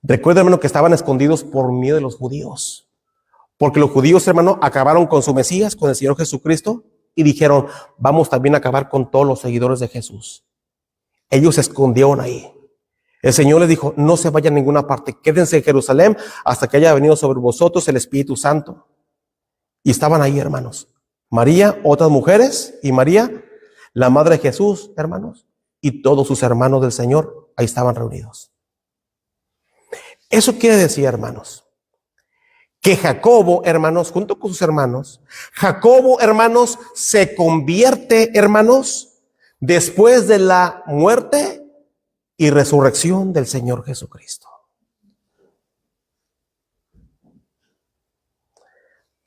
Recuerda, hermano, que estaban escondidos por miedo de los judíos, porque los judíos, hermano, acabaron con su Mesías, con el Señor Jesucristo, y dijeron: vamos también a acabar con todos los seguidores de Jesús. Ellos se escondieron ahí. El Señor les dijo: no se vayan a ninguna parte, quédense en Jerusalén hasta que haya venido sobre vosotros el Espíritu Santo. Y estaban ahí, hermanos, María, otras mujeres, y María, la madre de Jesús, hermanos, y todos sus hermanos del Señor, ahí estaban reunidos. Eso quiere decir, hermanos, que Jacobo, hermanos, junto con sus hermanos, Jacobo, hermanos, se convierte, hermanos, después de la muerte y resurrección del Señor Jesucristo.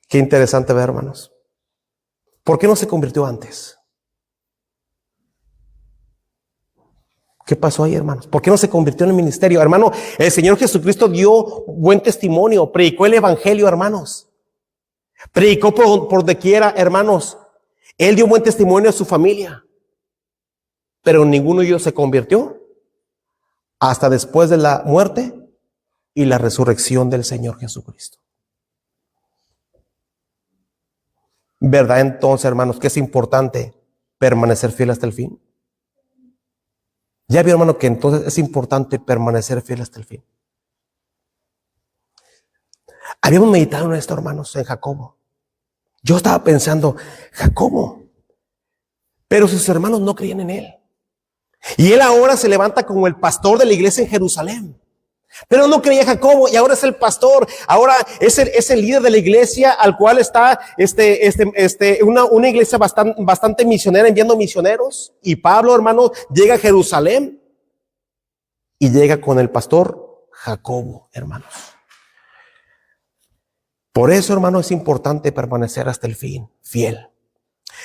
Qué interesante ver, hermanos. ¿Por qué no se convirtió antes? ¿Qué pasó ahí, hermanos? ¿Por qué no se convirtió en el ministerio? Hermano, el Señor Jesucristo dio buen testimonio, predicó el evangelio, hermanos. Predicó por doquiera, hermanos. Él dio buen testimonio a su familia. Pero ninguno de ellos se convirtió hasta después de la muerte y la resurrección del Señor Jesucristo. ¿Verdad entonces, hermanos, que es importante permanecer fiel hasta el fin? Ya vio, hermano, que entonces es importante permanecer fiel hasta el fin. Habíamos meditado en esto, hermanos, en Jacobo. Yo estaba pensando: Jacobo, pero sus hermanos no creían en él. Y él ahora se levanta como el pastor de la iglesia en Jerusalén. Pero no creía Jacobo y ahora es el pastor, ahora es el líder de la iglesia, al cual está una iglesia bastante misionera, enviando misioneros. Y Pablo, hermano, llega a Jerusalén y llega con el pastor Jacobo, hermanos. Por eso, hermano, es importante permanecer hasta el fin, fiel.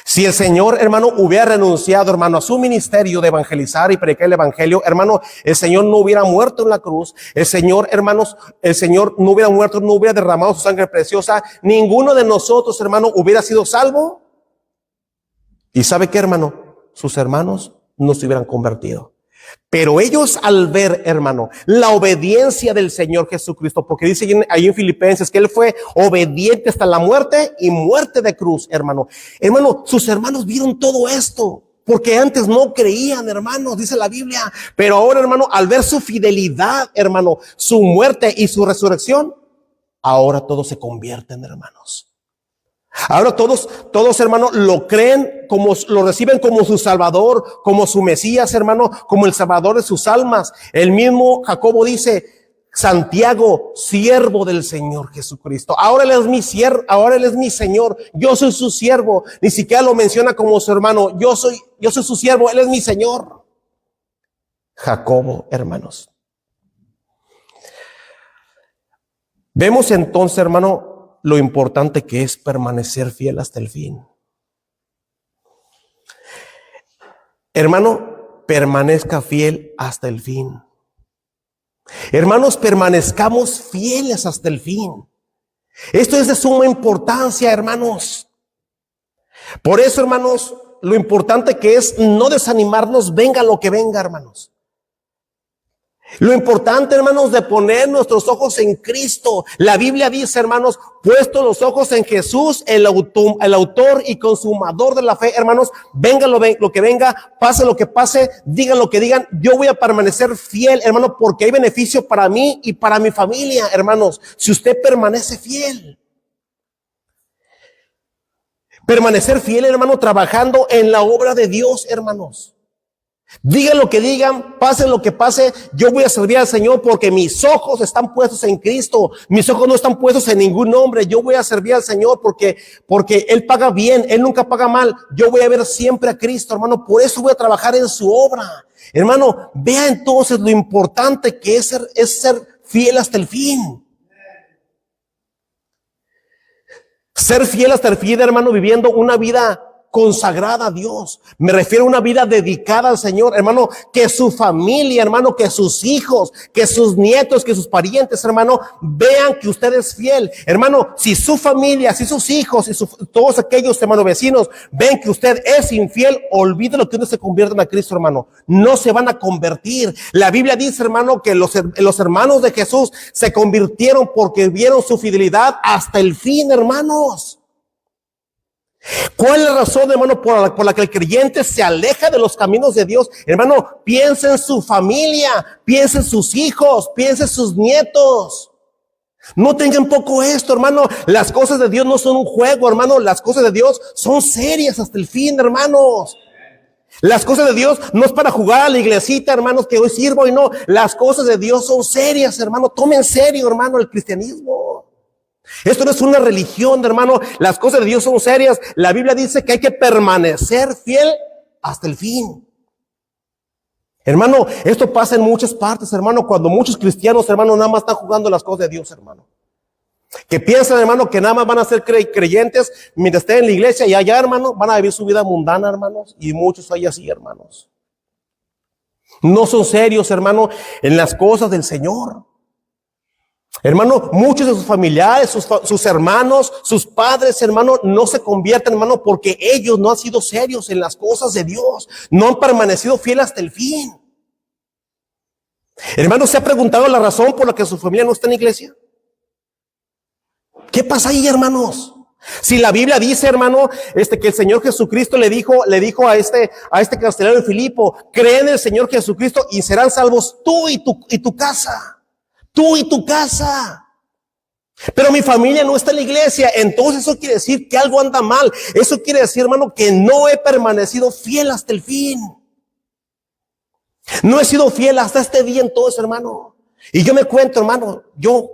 Si el Señor, hermano, hubiera renunciado, hermano, a su ministerio de evangelizar y predicar el evangelio, hermano, el Señor no hubiera muerto en la cruz. El Señor, hermanos, el Señor no hubiera muerto, no hubiera derramado su sangre preciosa. Ninguno de nosotros, hermano, hubiera sido salvo. ¿Y sabe qué, hermano? Sus hermanos no se hubieran convertido. Pero ellos, al ver, hermano, la obediencia del Señor Jesucristo, porque dice ahí en Filipenses que Él fue obediente hasta la muerte y muerte de cruz, hermano. Hermano, sus hermanos vieron todo esto, porque antes no creían, hermano, dice la Biblia. Pero ahora, hermano, al ver su fidelidad, hermano, su muerte y su resurrección, ahora todos se convierten, hermanos. Ahora todos, hermanos, lo creen, lo reciben como su Salvador, como su Mesías, hermano, como el Salvador de sus almas. El mismo Jacobo dice: Santiago, siervo del Señor Jesucristo. Ahora Él es mi siervo, ahora Él es mi Señor. Yo soy su siervo. Ni siquiera lo menciona como su hermano. Yo soy su siervo, Él es mi Señor. Jacobo, hermanos. Vemos entonces, hermano, lo importante que es permanecer fiel hasta el fin. Hermano, permanezca fiel hasta el fin. Hermanos, permanezcamos fieles hasta el fin. Esto es de suma importancia, hermanos. Por eso, hermanos, lo importante que es no desanimarnos, venga lo que venga, hermanos. Lo importante, hermanos, de poner nuestros ojos en Cristo. La Biblia dice, hermanos, puesto los ojos en Jesús, el autor y consumador de la fe, hermanos, venga lo que venga, pase lo que pase, digan lo que digan, yo voy a permanecer fiel, hermano, porque hay beneficio para mí y para mi familia, hermanos, si usted permanece fiel. Permanecer fiel, hermano, trabajando en la obra de Dios, hermanos. Digan lo que digan, pase lo que pase, yo voy a servir al Señor porque mis ojos están puestos en Cristo. Mis ojos no están puestos en ningún hombre. Yo voy a servir al Señor porque Él paga bien, Él nunca paga mal. Yo voy a ver siempre a Cristo, hermano. Por eso voy a trabajar en su obra. Hermano, vea entonces lo importante que es ser fiel hasta el fin. Ser fiel hasta el fin, hermano, viviendo una vida consagrada a Dios. Me refiero a una vida dedicada al Señor, hermano, que su familia, hermano, que sus hijos, que sus nietos, que sus parientes, hermano, vean que usted es fiel. Hermano, si su familia, si sus hijos, todos aquellos, hermano, vecinos, ven que usted es infiel, olvídelo que ustedes se conviertan a Cristo, hermano. No se van a convertir. La Biblia dice, hermano, que los hermanos de Jesús se convirtieron porque vieron su fidelidad hasta el fin, hermanos. ¿Cuál es la razón, hermano, por la que el creyente se aleja de los caminos de Dios? Hermano, piensa en su familia, piensa en sus hijos, piensa en sus nietos. No tengan poco esto, hermano. Las cosas de Dios no son un juego, hermano. Las cosas de Dios son serias hasta el fin, hermanos. Las cosas de Dios no es para jugar a la iglesita, hermanos, que hoy sirvo y no. Las cosas de Dios son serias, hermano. Tomen en serio, hermano, el cristianismo. Esto no es una religión, hermano. Las cosas de Dios son serias. La Biblia dice que hay que permanecer fiel hasta el fin. Hermano, esto pasa en muchas partes, hermano, cuando muchos cristianos, hermano, nada más están jugando las cosas de Dios, hermano. Que piensan, hermano, que nada más van a ser creyentes mientras estén en la iglesia y allá, hermano, van a vivir su vida mundana, hermanos. Y muchos hay así, hermanos. No son serios, hermano, en las cosas del Señor. Hermano, muchos de sus familiares, sus hermanos, sus padres, hermano, no se convierten, hermano, porque ellos no han sido serios en las cosas de Dios. No han permanecido fieles hasta el fin. Hermano, ¿se ha preguntado la razón por la que su familia no está en la iglesia? ¿Qué pasa ahí, hermanos? Si la Biblia dice, hermano, que el Señor Jesucristo le dijo a este carcelero de Filipo, cree en el Señor Jesucristo y serán salvos tú y tu casa. Tú y tu casa. Pero mi familia no está en la iglesia. Entonces eso quiere decir que algo anda mal. Eso quiere decir, hermano, que no he permanecido fiel hasta el fin. No he sido fiel hasta este día entonces, hermano. Y yo me cuento, hermano, yo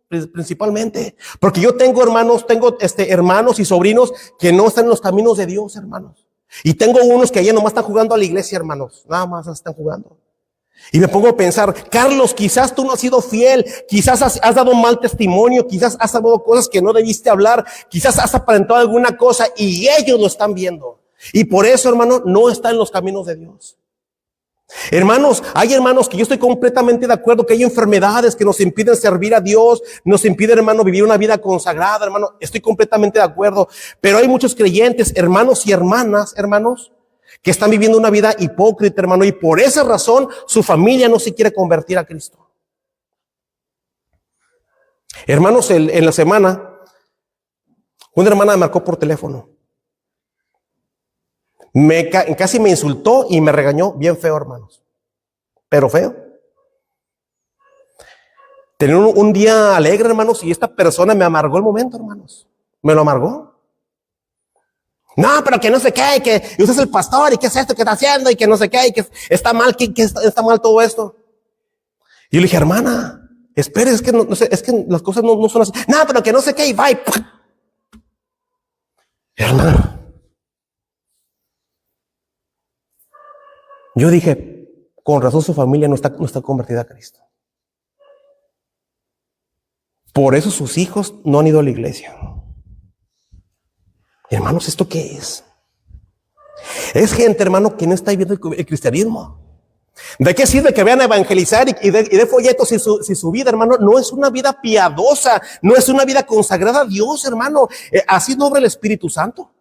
principalmente, porque yo tengo hermanos y sobrinos que no están en los caminos de Dios, hermanos. Y tengo unos que allá nomás están jugando a la iglesia, hermanos. Nada más están jugando. Y me pongo a pensar, Carlos, quizás tú no has sido fiel, quizás has dado mal testimonio, quizás has hablado cosas que no debiste hablar, quizás has aparentado alguna cosa y ellos lo están viendo. Y por eso, hermano, no está en los caminos de Dios. Hermanos, hay hermanos que yo estoy completamente de acuerdo que hay enfermedades que nos impiden servir a Dios, nos impiden, hermano, vivir una vida consagrada, hermano. Estoy completamente de acuerdo. Pero hay muchos creyentes, hermanos y hermanas, hermanos, que están viviendo una vida hipócrita, hermano, y por esa razón su familia no se quiere convertir a Cristo. Hermanos, en la semana, una hermana me marcó por teléfono. Casi me insultó y me regañó bien feo, hermanos. Pero feo. Tenía un día alegre, hermanos, y esta persona me amargó el momento, hermanos. Me lo amargó. No, pero que no sé qué, y que usted es el pastor, y qué es esto que está haciendo, y que no sé qué, y que está mal, que está mal todo esto. Y yo le dije, hermana, espere, es que no sé, es que las cosas no son así. No, pero que no sé qué, y va, y hermano. Yo dije, Con razón su familia no está convertida a Cristo. Por eso sus hijos no han ido a la iglesia. Hermanos, ¿esto qué es? Es gente, hermano, que no está viviendo el cristianismo. ¿De qué sirve que vean a evangelizar y de folletos si su vida, hermano, no es una vida piadosa, no es una vida consagrada a Dios, hermano? Así no obra el Espíritu Santo.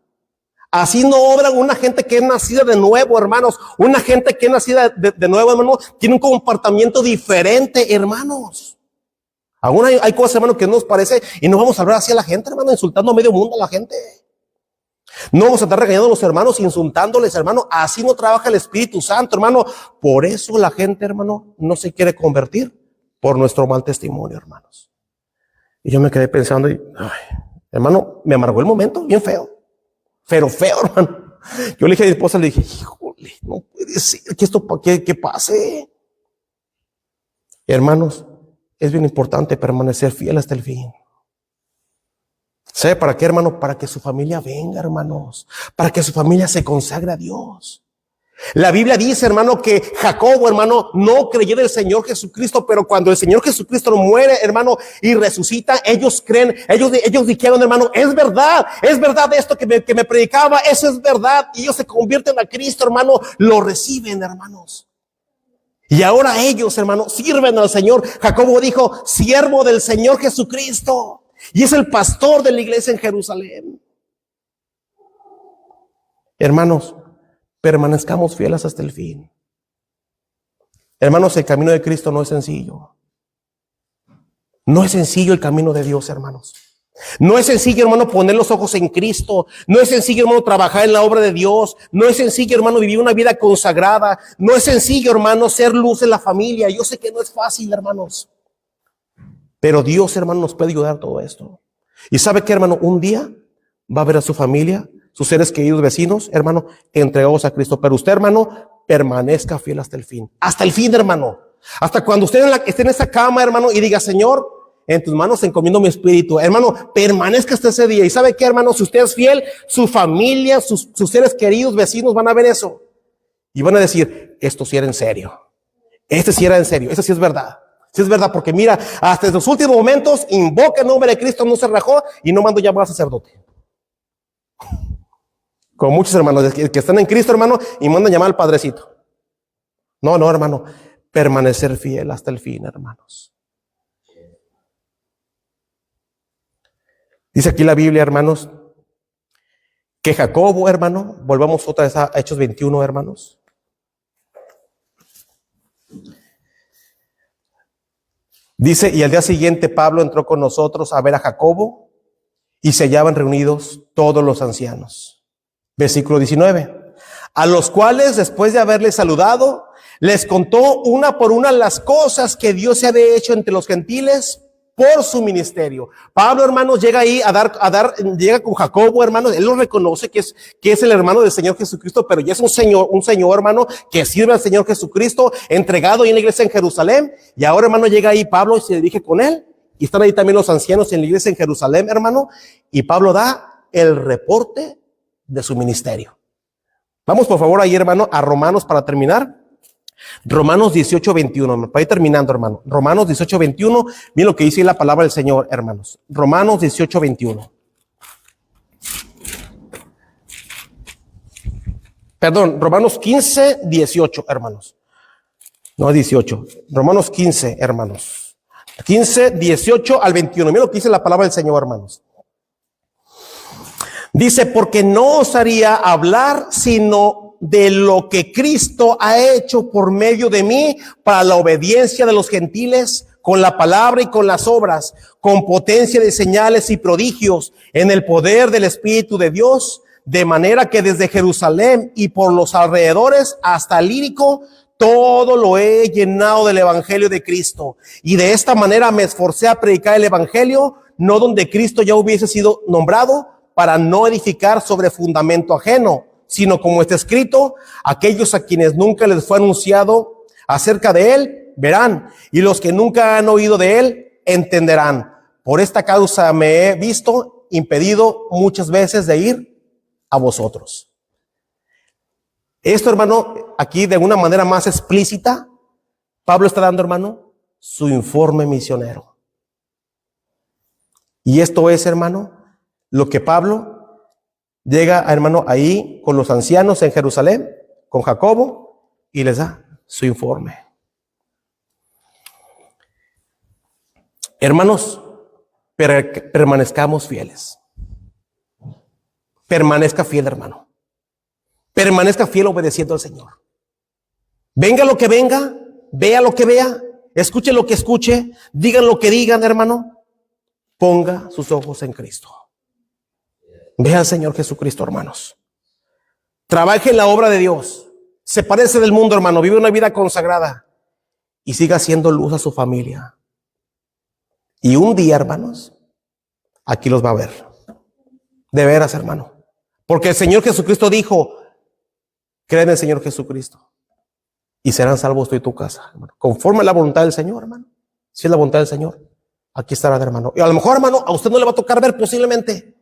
Así no obra una gente que es nacida de nuevo, hermanos. Una gente que es nacida de nuevo, hermano, tiene un comportamiento diferente, hermanos. Aún hay cosas, hermano, que no nos parece y no vamos a hablar así a la gente, hermano, insultando a medio mundo a la gente. No vamos a estar regañando a los hermanos, insultándoles, hermano. Así no trabaja el Espíritu Santo, hermano. Por eso la gente, hermano, no se quiere convertir por nuestro mal testimonio, hermanos. Y yo me quedé pensando, hermano, me amargó el momento, bien feo. Pero feo, hermano. Yo le dije a mi esposa, le dije, híjole, no puede ser que esto que pase. Hermanos, es bien importante permanecer fiel hasta el fin. ¿Sabe para qué, hermano? Para que su familia venga, hermanos. Para que su familia se consagre a Dios. La Biblia dice, hermano, que Jacobo, hermano, no creyó del Señor Jesucristo, pero cuando el Señor Jesucristo muere, hermano, y resucita, ellos creen, ellos dijeron, hermano, es verdad esto que me predicaba, eso es verdad, y ellos se convierten a Cristo, hermano, lo reciben, hermanos. Y ahora ellos, hermano, sirven al Señor. Jacobo dijo, siervo del Señor Jesucristo, y es el pastor de la iglesia en Jerusalén. Hermanos, permanezcamos fieles hasta el fin. Hermanos, el camino de Cristo no es sencillo. No es sencillo el camino de Dios, hermanos. No es sencillo, hermano, poner los ojos en Cristo. No es sencillo, hermano, trabajar en la obra de Dios. No es sencillo, hermano, vivir una vida consagrada. No es sencillo, hermano, ser luz en la familia. Yo sé que no es fácil, hermanos. Pero Dios, hermano, nos puede ayudar a todo esto. Y ¿sabe qué, hermano? Un día va a ver a su familia, sus seres queridos, vecinos, hermano, entregados a Cristo. Pero usted, hermano, permanezca fiel hasta el fin. Hasta el fin, hermano. Hasta cuando usted esté en esa cama, hermano, y diga, Señor, en tus manos encomiendo mi espíritu. Hermano, permanezca hasta ese día. Y ¿sabe qué, hermano? Si usted es fiel, su familia, sus seres queridos, vecinos van a ver eso. Y van a decir, esto sí era en serio. Este sí era en serio. Eso sí es verdad. Sí es verdad, porque mira, hasta en los últimos momentos, invoca el nombre de Cristo, no se rajó y no mandó llamar a sacerdote. Con muchos hermanos que están en Cristo, hermano, y mandan llamar al padrecito. No, hermano, permanecer fiel hasta el fin, hermanos. Dice aquí la Biblia, hermanos, que Jacobo, hermano, volvamos otra vez a Hechos 21, hermanos. Dice, y al día siguiente Pablo entró con nosotros a ver a Jacobo y se hallaban reunidos todos los ancianos. Versículo 19. A los cuales, después de haberles saludado, les contó una por una las cosas que Dios se había hecho entre los gentiles por su ministerio. Pablo, hermanos, llega ahí llega con Jacobo, hermanos, él lo reconoce que es el hermano del Señor Jesucristo, pero ya es un señor, hermano, que sirve al Señor Jesucristo, entregado ahí en la iglesia en Jerusalén. Y ahora, hermano, llega ahí Pablo y se dirige con él. Y están ahí también los ancianos en la iglesia en Jerusalén, hermano. Y Pablo da el reporte de su ministerio. Vamos, por favor, ahí, hermano, a Romanos para terminar. Romanos 18:21, para ir terminando, hermano. Romanos 18:21, miren lo que dice la palabra del Señor, hermanos. Romanos 18:21. Perdón, Romanos 15:18, hermanos. No, 18. Romanos 15, hermanos. 15:18 al 21. Miren lo que dice la palabra del Señor, hermanos. Dice, porque no osaría hablar sino de lo que Cristo ha hecho por medio de mí para la obediencia de los gentiles, con la palabra y con las obras, con potencia de señales y prodigios, en el poder del Espíritu de Dios, de manera que desde Jerusalén y por los alrededores hasta Ilírico, todo lo he llenado del evangelio de Cristo. Y de esta manera me esforcé a predicar el evangelio, no donde Cristo ya hubiese sido nombrado, para no edificar sobre fundamento ajeno, sino como está escrito, aquellos a quienes nunca les fue anunciado acerca de él, verán, y los que nunca han oído de él, entenderán. Por esta causa me he visto impedido muchas veces de ir a vosotros. Esto, hermano, aquí de una manera más explícita, Pablo está dando, hermano, su informe misionero. Y esto es, hermano, lo que Pablo llega, hermano, ahí con los ancianos en Jerusalén, con Jacobo, y les da su informe. Hermanos, permanezcamos fieles. Permanezca fiel, hermano. Permanezca fiel obedeciendo al Señor. Venga lo que venga, vea lo que vea, escuche lo que escuche, digan lo que digan, hermano. Ponga sus ojos en Cristo. Vea al Señor Jesucristo, hermanos. Trabaje en la obra de Dios. Sepárese del mundo, hermano. Vive una vida consagrada y siga haciendo luz a su familia. Y un día, hermanos, aquí los va a ver. De veras, hermano. Porque el Señor Jesucristo dijo, cree en el Señor Jesucristo y serán salvos tú y tu casa, hermano. Conforme a la voluntad del Señor, hermano. Si es la voluntad del Señor, aquí estará, hermano. Y a lo mejor, hermano, a usted no le va a tocar ver posiblemente.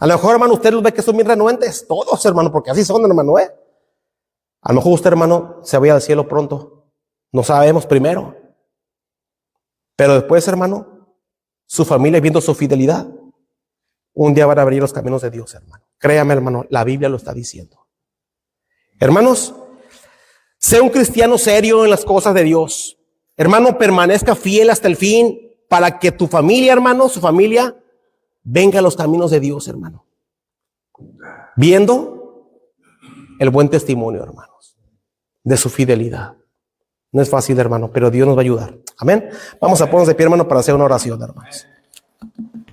A lo mejor, hermano, usted los ve que son bien renuentes. Todos, hermano, porque así son, hermano, A lo mejor usted, hermano, se vaya al cielo pronto. No sabemos primero. Pero después, hermano, su familia viendo su fidelidad, un día van a abrir los caminos de Dios, hermano. Créame, hermano, la Biblia lo está diciendo. Hermanos, sea un cristiano serio en las cosas de Dios. Hermano, permanezca fiel hasta el fin para que tu familia, hermano, su familia, venga a los caminos de Dios, hermano. Viendo el buen testimonio, hermanos, de su fidelidad. No es fácil, hermano, pero Dios nos va a ayudar. Amén. Vamos a ponernos de pie, hermano, para hacer una oración, hermanos.